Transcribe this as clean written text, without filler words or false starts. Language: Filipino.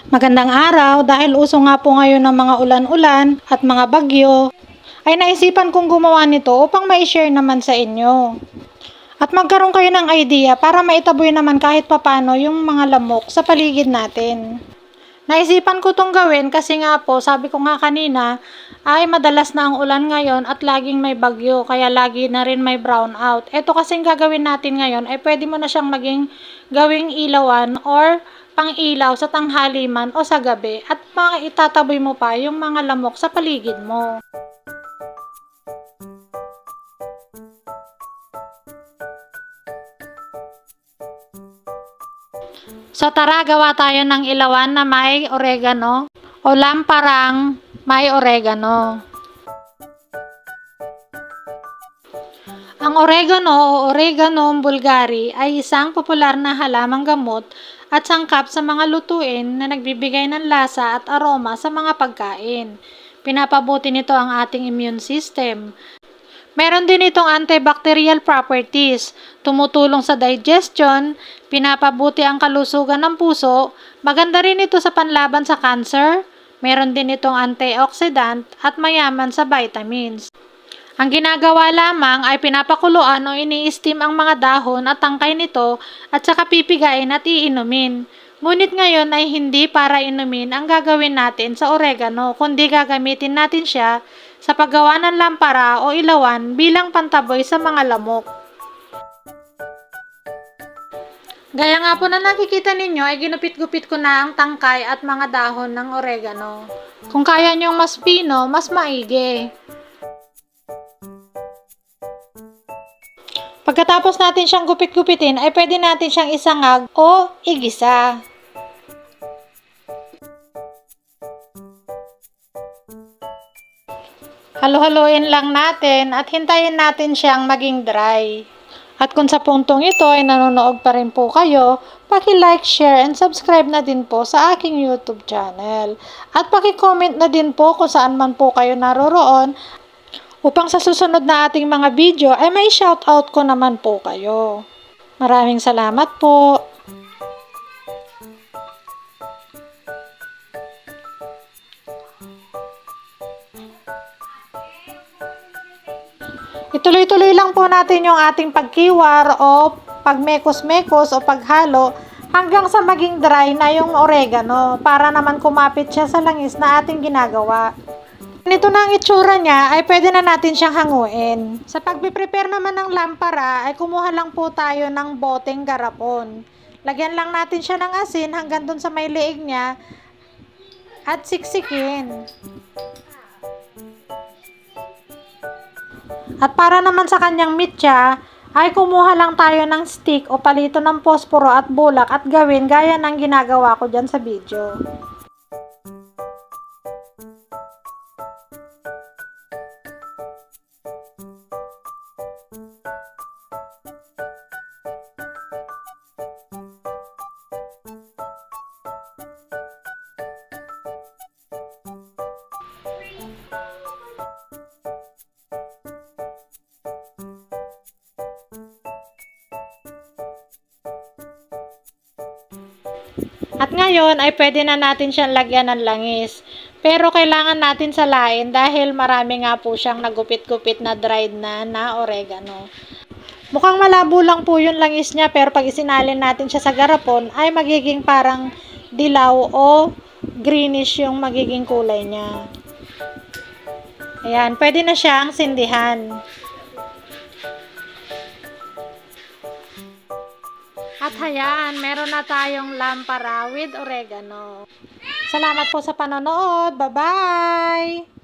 Magandang araw, dahil uso nga po ngayon ng mga ulan-ulan at mga bagyo, ay naisipan kong gumawa nito upang ma-share naman sa inyo. At magkaroon kayo ng idea para maitaboy naman kahit papano yung mga lamok sa paligid natin. Naisipan ko itong gawin kasi nga po, sabi ko nga kanina, ay madalas na ang ulan ngayon at laging may bagyo, kaya lagi na rin may brown out. Ito kasing gagawin natin ngayon ay pwede mo na siyang maging gawing ilawan or pang-ilaw sa tanghali man o sa gabi, at itataboy mo pa yung mga lamok sa paligid mo. So tara, gawa tayo ng ilawan na may oregano o lamparang may oregano. Ang oregano o Oreganum vulgare ay isang popular na halamang gamot at sangkap sa mga lutuin na nagbibigay ng lasa at aroma sa mga pagkain. Pinapabuti nito ang ating immune system. Meron din itong antibacterial properties, tumutulong sa digestion, pinapabuti ang kalusugan ng puso, maganda rin ito sa panlaban sa cancer, meron din itong antioxidant at mayaman sa vitamins. Ang ginagawa lamang ay pinapakuluan o ini-steam ang mga dahon at tangkay nito at saka pipigain at iinumin. Ngunit ngayon ay hindi para inumin ang gagawin natin sa oregano, kundi gagamitin natin siya sa paggawa ng lampara o ilawan bilang pantaboy sa mga lamok. Gaya nga po na nakikita ninyo ay ginupit-gupit ko na ang tangkay at mga dahon ng oregano. Kung kaya nyong mas pino, mas maigi. Pagkatapos natin siyang gupit-gupitin ay pwede natin siyang isangag o igisa. Halo-haloin lang natin at hintayin natin siyang maging dry. At kung sa puntong ito ay nanonood pa rin po kayo, paki-like, share, and subscribe na din po sa aking YouTube channel. At paki-comment na din po kung saan man po kayo naroroon upang sa susunod na ating mga video ay may shoutout ko naman po kayo. Maraming salamat po. Ituloy-tuloy lang po natin yung ating pagkiwar o pagmekos-mekos o paghalo hanggang sa maging dry na yung oregano para naman kumapit siya sa langis na ating ginagawa. Nito na ang itsura niya ay pwede na natin siyang hanguin. Sa pagpiprepare naman ng lampara ay kumuha lang po tayo ng boteng garapon. Lagyan lang natin siya ng asin hanggang dun sa may leeg niya at siksikin. At para naman sa kanyang mitya, ay kumuha lang tayo ng stick o palito ng posporo at bulak at gawin gaya ng ginagawa ko dyan sa video. At ngayon ay pwede na natin siyang lagyan ng langis. Pero kailangan natin salain dahil marami nga po siyang nagupit-gupit na dried na oregano. Mukhang malabo lang po yung langis niya, pero pag isinalin natin siya sa garapon ay magiging parang dilaw o greenish yung magiging kulay niya. Ayan, pwede na siyang sindihan. At ayan, meron na tayong lampara with oregano. Salamat po sa panonood. Bye-bye!